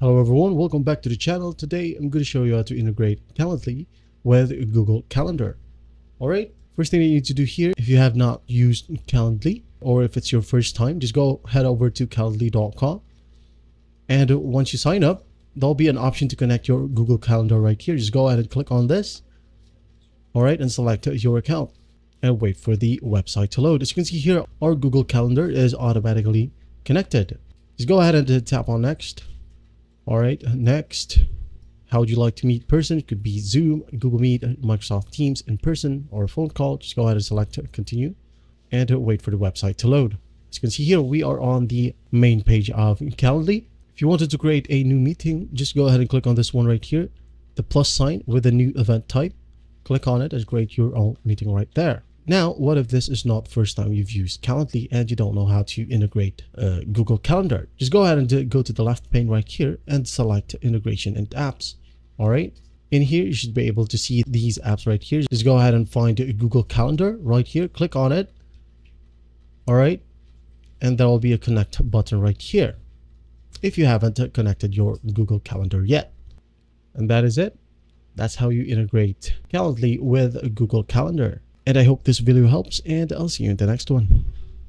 Hello everyone, welcome back to the channel. Today I'm going to show you how to integrate Calendly with Google Calendar. Alright, first thing you need to do here, if you have not used Calendly or if it's your first time, just go head over to calendly.com, and once you sign up, there'll be an option to connect your Google Calendar right here. Just go ahead and click on this. Alright, and select your account and wait for the website to load. As you can see here, our Google Calendar is automatically connected. Just go ahead and tap on next. All right, next, how would you like to meet in person? It could be Zoom, Google Meet, Microsoft Teams in person, or a phone call. Just go ahead and select continue and wait for the website to load. As you can see here, we are on the main page of Calendly. If you wanted to create a new meeting, just go ahead and click on this one right here, the plus sign with a new event type. Click on it and create your own meeting right there. Now, what if this is not the first time you've used Calendly and you don't know how to integrate Google Calendar? Just go ahead and go to the left pane right here and select integration and apps. All right. In here, you should be able to see these apps right here. Just go ahead and find Google Calendar right here. Click on it. All right. And there will be a connect button right here if you haven't connected your Google Calendar yet. And that is it. That's how you integrate Calendly with Google Calendar. And I hope this video helps, and I'll see you in the next one.